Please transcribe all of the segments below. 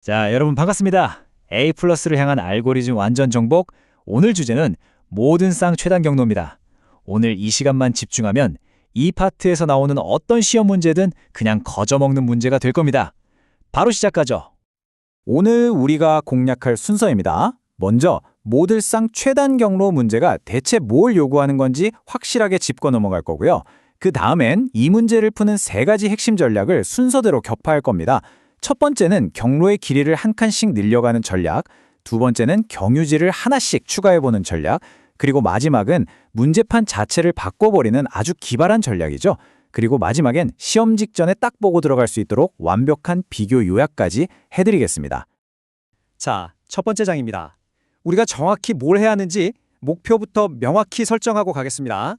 자, 여러분 반갑습니다. A 플러스를 향한 알고리즘 완전 정복. 오늘 주제는 모든 쌍 최단 경로입니다. 오늘 이 시간만 집중하면 이 파트에서 나오는 어떤 시험 문제든 그냥 거저먹는 문제가 될 겁니다. 바로 시작하죠. 오늘 우리가 공략할 순서입니다. 먼저 모든 쌍 최단 경로 문제가 대체 뭘 요구하는 건지 확실하게 짚고 넘어갈 거고요. 그 다음엔 이 문제를 푸는 세 가지 핵심 전략을 순서대로 격파할 겁니다. 첫 번째는 경로의 길이를 한 칸씩 늘려가는 전략, 두 번째는 경유지를 하나씩 추가해보는 전략, 그리고 마지막은 문제판 자체를 바꿔버리는 아주 기발한 전략이죠. 그리고 마지막엔 시험 직전에 딱 보고 들어갈 수 있도록 완벽한 비교 요약까지 해드리겠습니다. 자, 첫 번째 장입니다. 우리가 정확히 뭘 해야 하는지 목표부터 명확히 설정하고 가겠습니다.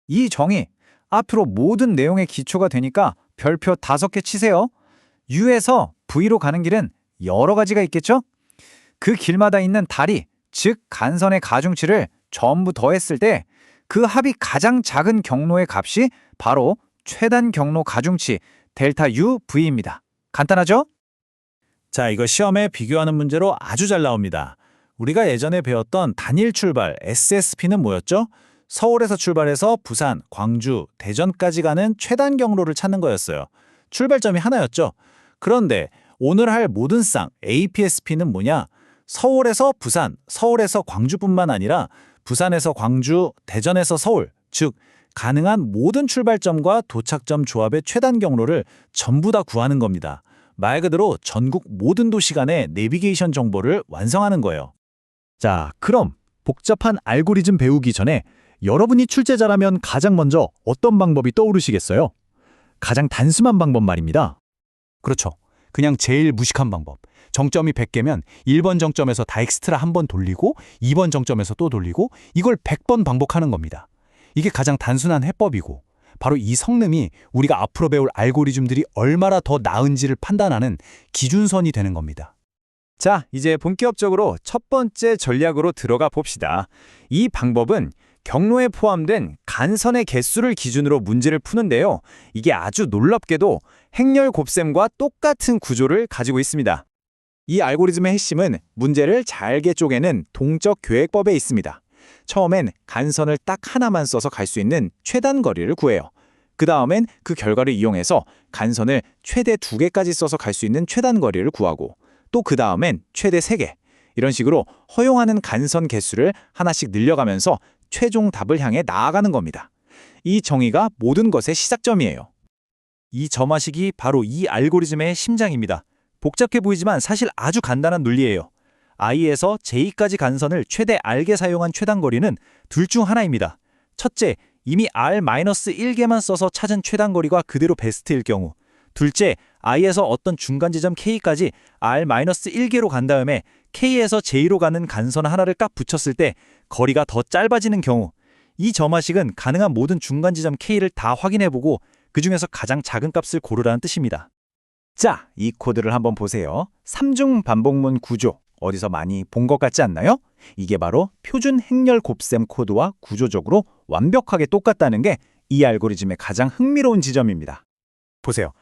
이 정의, 앞으로 모든 내용의 기초가 되니까 별표 5개 치세요. U에서 V로 가는 길은 여러 가지가 있겠죠? 그 길마다 있는 다리, 즉 간선의 가중치를 전부 더했을 때 그 합이 가장 작은 경로의 값이 바로 최단 경로 가중치 델타 U V입니다. 간단하죠? 자, 이거 시험에 비교하는 문제로 아주 잘 나옵니다. 우리가 예전에 배웠던 단일 출발 SSP는 뭐였죠? 서울에서 출발해서 부산, 광주, 대전까지 가는 최단 경로를 찾는 거였어요. 출발점이 하나였죠. 그런데 오늘 할 모든 쌍 APSP는 뭐냐? 서울에서 부산, 서울에서 광주뿐만 아니라 부산에서 광주, 대전에서 서울, 즉 가능한 모든 출발점과 도착점 조합의 최단 경로를 전부 다 구하는 겁니다. 말 그대로 전국 모든 도시 간의 내비게이션 정보를 완성하는 거예요. 자, 그럼 복잡한 알고리즘 배우기 전에 여러분이 출제자라면 가장 먼저 어떤 방법이 떠오르시겠어요? 가장 단순한 방법 말입니다. 그렇죠. 그냥 제일 무식한 방법. 정점이 100개면 1번 정점에서 다 엑스트라 한 번 돌리고 2번 정점에서 또 돌리고 이걸 100번 반복하는 겁니다. 이게 가장 단순한 해법이고 바로 이 성능이 우리가 앞으로 배울 알고리즘들이 얼마나 더 나은지를 판단하는 기준선이 되는 겁니다. 자, 이제 본격적으로 첫 번째 전략으로 들어가 봅시다. 이 방법은 경로에 포함된 간선의 개수를 기준으로 문제를 푸는데요. 이게 아주 놀랍게도 행렬 곱셈과 똑같은 구조를 가지고 있습니다. 이 알고리즘의 핵심은 문제를 잘게 쪼개는 동적 계획법에 있습니다. 처음엔 간선을 딱 하나만 써서 갈 수 있는 최단 거리를 구해요. 그 다음엔 그 결과를 이용해서 간선을 최대 2개까지 써서 갈 수 있는 최단 거리를 구하고 또 그 다음엔 최대 3개. 이런 식으로 허용하는 간선 개수를 하나씩 늘려가면서 최종 답을 향해 나아가는 겁니다. 이 정의가 모든 것의 시작점이에요. 이 점화식이 바로 이 알고리즘의 심장입니다. 복잡해 보이지만 사실 아주 간단한 논리예요. I에서 J까지 간선을 최대 R개 사용한 최단 거리는 둘 중 하나입니다. 첫째, 이미 R-1개만 써서 찾은 최단 거리가 그대로 베스트일 경우. 둘째, I에서 어떤 중간 지점 K까지 R-1개로 간 다음에 K에서 J로 가는 간선 하나를 딱 붙였을 때 거리가 더 짧아지는 경우. 이 점화식은 가능한 모든 중간 지점 K를 다 확인해보고 그 중에서 가장 작은 값을 고르라는 뜻입니다. 자, 이 코드를 한번 보세요. 3중 반복문 구조, 어디서 많이 본 것 같지 않나요? 이게 바로 표준 행렬 곱셈 코드와 구조적으로 완벽하게 똑같다는 게 이 알고리즘의 가장 흥미로운 지점입니다. 보세요.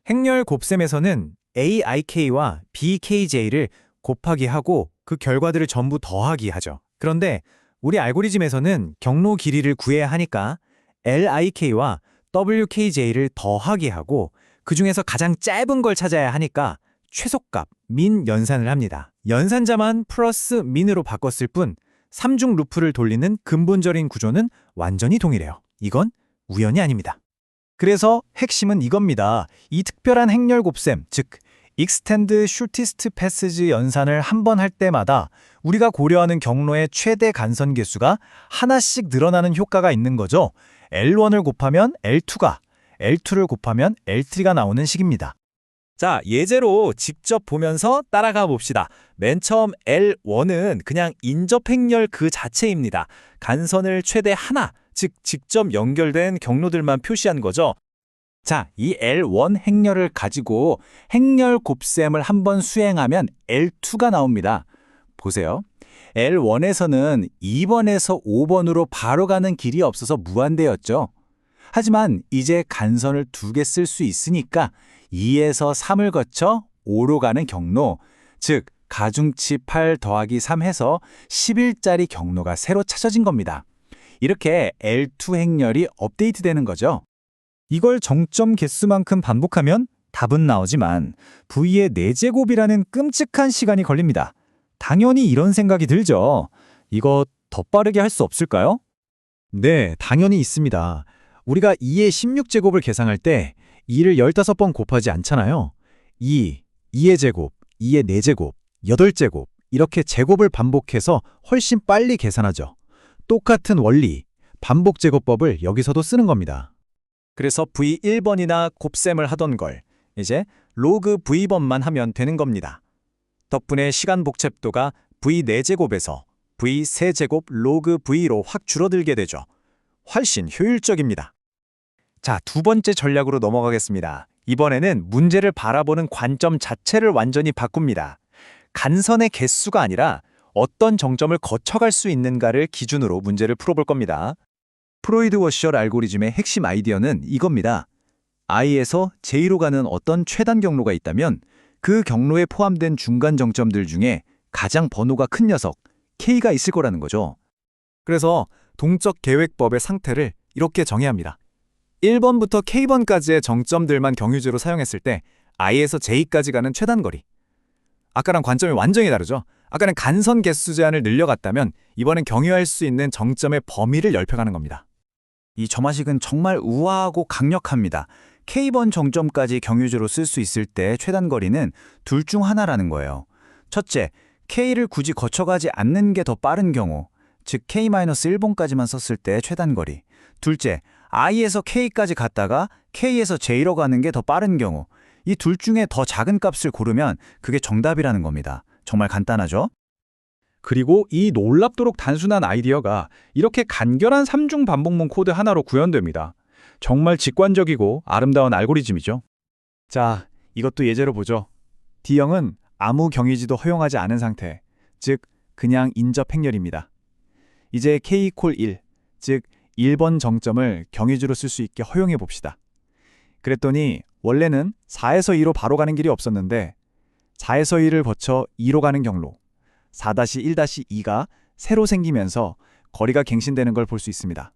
행렬 곱셈에서는 AIK와 BKJ를 곱하기 하고 그 결과들을 전부 더하기 하죠. 그런데 우리 알고리즘에서는 경로 길이를 구해야 하니까 LIK와 WKJ를 더하기 하고 그 중에서 가장 짧은 걸 찾아야 하니까 최소값, 민 연산을 합니다. 연산자만 플러스 민으로 바꿨을 뿐 3중 루프를 돌리는 근본적인 구조는 완전히 동일해요. 이건 우연이 아닙니다. 그래서 핵심은 이겁니다. 이 특별한 행렬 곱셈, 즉 Extend Shortest Passage 연산을 한 번 할 때마다 우리가 고려하는 경로의 최대 간선 개수가 하나씩 늘어나는 효과가 있는 거죠. L1을 곱하면 L2가, L2를 곱하면 L3가 나오는 식입니다. 자, 예제로 직접 보면서 따라가 봅시다. 맨 처음 L1은 그냥 인접 행렬 그 자체입니다. 간선을 최대 하나, 즉 직접 연결된 경로들만 표시한 거죠. 자, 이 L1 행렬을 가지고 행렬 곱셈을 한번 수행하면 L2가 나옵니다. 보세요. L1에서는 2번에서 5번으로 바로 가는 길이 없어서 무한대였죠. 하지만 이제 간선을 2개 쓸 수 있으니까 2에서 3을 거쳐 5로 가는 경로, 즉 가중치 8 더하기 3 해서 10일짜리 경로가 새로 찾아진 겁니다. 이렇게 L2 행렬이 업데이트되는 거죠. 이걸 정점 개수만큼 반복하면 답은 나오지만 V의 4제곱이라는 끔찍한 시간이 걸립니다. 당연히 이런 생각이 들죠. 이거 더 빠르게 할 수 없을까요? 네, 당연히 있습니다. 우리가 2의 16제곱을 계산할 때 2를 15번 곱하지 않잖아요. 2의 제곱, 2의 4제곱, 8제곱 이렇게 제곱을 반복해서 훨씬 빨리 계산하죠. 똑같은 원리, 반복제곱법을 여기서도 쓰는 겁니다. 그래서 V1번이나 곱셈을 하던 걸 이제 로그 V번만 하면 되는 겁니다. 덕분에 시간 복잡도가 V4제곱에서 V3제곱 로그 V로 확 줄어들게 되죠. 훨씬 효율적입니다. 자, 두 번째 전략으로 넘어가겠습니다. 이번에는 문제를 바라보는 관점 자체를 완전히 바꿉니다. 간선의 개수가 아니라 어떤 정점을 거쳐갈 수 있는가를 기준으로 문제를 풀어볼 겁니다. 프로이드 워셔 알고리즘의 핵심 아이디어는 이겁니다. I에서 J로 가는 어떤 최단 경로가 있다면 그 경로에 포함된 중간 정점들 중에 가장 번호가 큰 녀석, K가 있을 거라는 거죠. 그래서 동적 계획법의 상태를 이렇게 정해야 합니다. 1번부터 K번까지의 정점들만 경유지로 사용했을 때 I에서 J까지 가는 최단 거리. 아까랑 관점이 완전히 다르죠? 아까는 간선 개수 제한을 늘려갔다면 이번엔 경유할 수 있는 정점의 범위를 넓혀가는 겁니다. 이 점화식은 정말 우아하고 강력합니다. K번 정점까지 경유지로 쓸 수 있을 때 최단 거리는 둘 중 하나라는 거예요. 첫째, K를 굳이 거쳐가지 않는 게 더 빠른 경우, 즉 K-1번까지만 썼을 때 최단 거리. 둘째, I에서 K까지 갔다가 K에서 J로 가는 게 더 빠른 경우, 이 둘 중에 더 작은 값을 고르면 그게 정답이라는 겁니다. 정말 간단하죠? 그리고 이 놀랍도록 단순한 아이디어가 이렇게 간결한 3중 반복문 코드 하나로 구현됩니다. 정말 직관적이고 아름다운 알고리즘이죠. 자, 이것도 예제로 보죠. D형은 아무 경위지도 허용하지 않은 상태, 즉 그냥 인접 행렬입니다. 이제 K=1, 즉 1번 정점을 경위지로 쓸 수 있게 허용해 봅시다. 그랬더니 원래는 4에서 2로 바로 가는 길이 없었는데 4에서 2를 거쳐 2로 가는 경로, 4-1-2가 새로 생기면서 거리가 갱신되는 걸 볼 수 있습니다.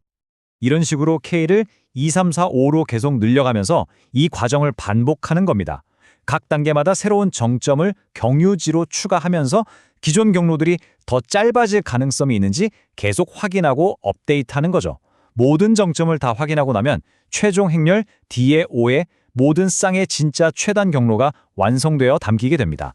이런 식으로 K를 2, 3, 4, 5로 계속 늘려가면서 이 과정을 반복하는 겁니다. 각 단계마다 새로운 정점을 경유지로 추가하면서 기존 경로들이 더 짧아질 가능성이 있는지 계속 확인하고 업데이트하는 거죠. 모든 정점을 다 확인하고 나면 최종 행렬 D의 5의 모든 쌍의 진짜 최단 경로가 완성되어 담기게 됩니다.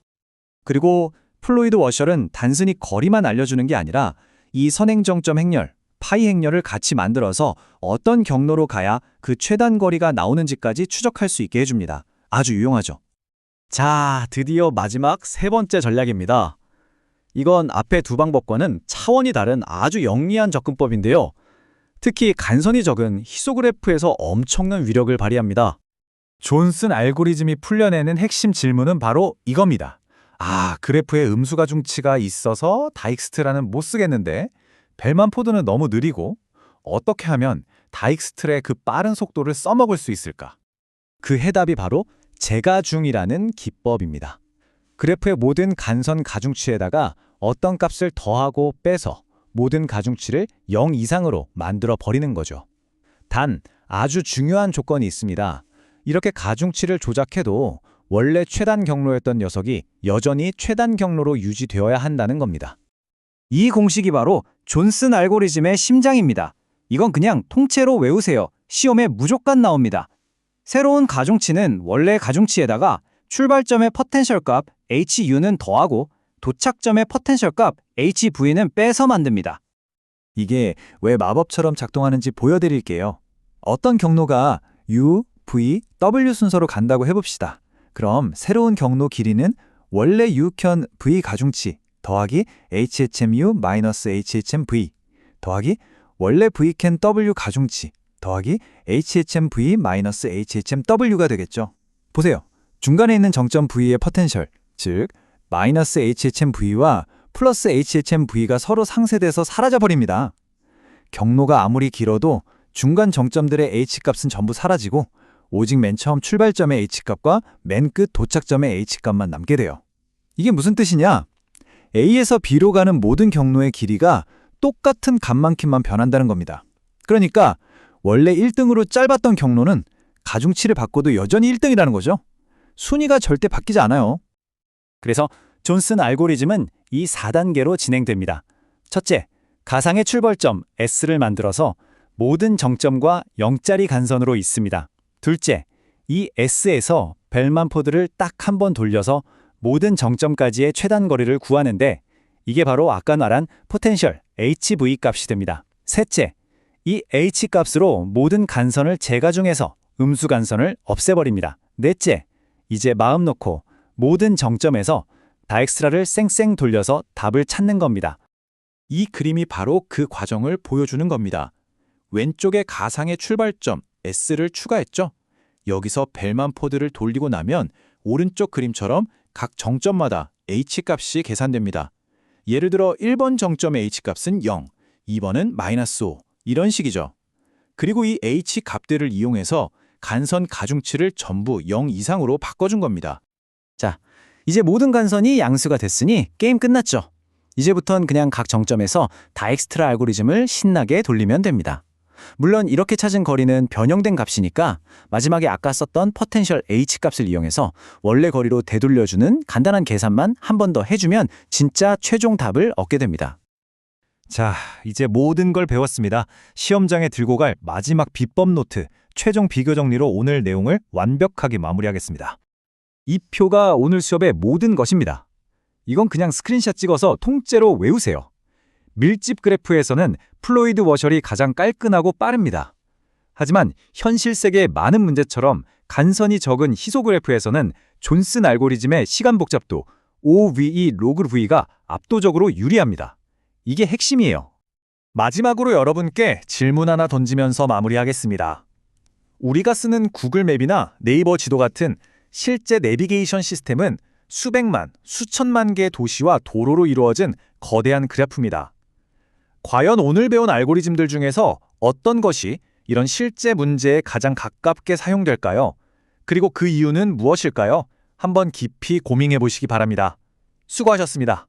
그리고 플로이드 워셜은 단순히 거리만 알려주는 게 아니라 이 선행정점 행렬, 파이 행렬을 같이 만들어서 어떤 경로로 가야 그 최단 거리가 나오는지까지 추적할 수 있게 해줍니다. 아주 유용하죠. 자, 드디어 마지막 세 번째 전략입니다. 이건 앞에 두 방법과는 차원이 다른 아주 영리한 접근법인데요. 특히 간선이 적은 히소그래프에서 엄청난 위력을 발휘합니다. 존슨 알고리즘이 풀려내는 핵심 질문은 바로 이겁니다. 그래프에 음수가중치가 있어서 다익스트라는 못 쓰겠는데 벨만 포드는 너무 느리고 어떻게 하면 다익스트의 그 빠른 속도를 써먹을 수 있을까? 그 해답이 바로 제가중이라는 기법입니다. 그래프의 모든 간선 가중치에다가 어떤 값을 더하고 빼서 모든 가중치를 0 이상으로 만들어 버리는 거죠. 단, 아주 중요한 조건이 있습니다. 이렇게 가중치를 조작해도 원래 최단 경로였던 녀석이 여전히 최단 경로로 유지되어야 한다는 겁니다. 이 공식이 바로 존슨 알고리즘의 심장입니다. 이건 그냥 통째로 외우세요. 시험에 무조건 나옵니다. 새로운 가중치는 원래 가중치에다가 출발점의 포텐셜 값 HU는 더하고 도착점의 포텐셜 값 HV는 빼서 만듭니다. 이게 왜 마법처럼 작동하는지 보여드릴게요. 어떤 경로가 U, V, W 순서로 간다고 해봅시다. 그럼 새로운 경로 길이는 원래 U켠 V 가중치 더하기 HHMU 마이너스 HHMV 더하기 원래 V캔 W 가중치 더하기 HHMV 마이너스 HHMW가 되겠죠. 보세요. 중간에 있는 정점 V의 포텐셜, 즉 마이너스 HHMV와 플러스 HHMV가 서로 상쇄돼서 사라져버립니다. 경로가 아무리 길어도 중간 정점들의 H값은 전부 사라지고 오직 맨 처음 출발점의 h값과 맨 끝 도착점의 h값만 남게 돼요. 이게 무슨 뜻이냐? A에서 B로 가는 모든 경로의 길이가 똑같은 값만큼만 변한다는 겁니다. 그러니까 원래 1등으로 짧았던 경로는 가중치를 바꿔도 여전히 1등이라는 거죠. 순위가 절대 바뀌지 않아요. 그래서 존슨 알고리즘은 이 4단계로 진행됩니다. 첫째, 가상의 출발점 S를 만들어서 모든 정점과 0짜리 간선으로 있습니다. 둘째, 이 S에서 벨만포드를 딱 한 번 돌려서 모든 정점까지의 최단 거리를 구하는데 이게 바로 아까 말한 포텐셜 HV 값이 됩니다. 셋째, 이 H 값으로 모든 간선을 재가중해서 음수 간선을 없애버립니다. 넷째, 이제 마음 놓고 모든 정점에서 다엑스트라를 쌩쌩 돌려서 답을 찾는 겁니다. 이 그림이 바로 그 과정을 보여주는 겁니다. 왼쪽에 가상의 출발점 S를 추가했죠. 여기서 벨만포드를 돌리고 나면 오른쪽 그림처럼 각 정점마다 H값이 계산됩니다. 예를 들어 1번 정점의 H값은 0, 2번은 -5 이런 식이죠. 그리고 이 H값들을 이용해서 간선 가중치를 전부 0 이상으로 바꿔준 겁니다. 자, 이제 모든 간선이 양수가 됐으니 게임 끝났죠. 이제부턴 그냥 각 정점에서 다엑스트라 알고리즘을 신나게 돌리면 됩니다. 물론 이렇게 찾은 거리는 변형된 값이니까 마지막에 아까 썼던 포텐셜 H값을 이용해서 원래 거리로 되돌려주는 간단한 계산만 한 번 더 해주면 진짜 최종 답을 얻게 됩니다. 자, 이제 모든 걸 배웠습니다. 시험장에 들고 갈 마지막 비법 노트, 최종 비교 정리로 오늘 내용을 완벽하게 마무리하겠습니다. 이 표가 오늘 수업의 모든 것입니다. 이건 그냥 스크린샷 찍어서 통째로 외우세요. 밀집 그래프에서는 플로이드 워셜이 가장 깔끔하고 빠릅니다. 하지만 현실 세계의 많은 문제처럼 간선이 적은 희소 그래프에서는 존슨 알고리즘의 시간 복잡도 OVE 로그 V가 압도적으로 유리합니다. 이게 핵심이에요. 마지막으로 여러분께 질문 하나 던지면서 마무리하겠습니다. 우리가 쓰는 구글 맵이나 네이버 지도 같은 실제 내비게이션 시스템은 수백만, 수천만 개의 도시와 도로로 이루어진 거대한 그래프입니다. 과연 오늘 배운 알고리즘들 중에서 어떤 것이 이런 실제 문제에 가장 가깝게 사용될까요? 그리고 그 이유는 무엇일까요? 한번 깊이 고민해 보시기 바랍니다. 수고하셨습니다.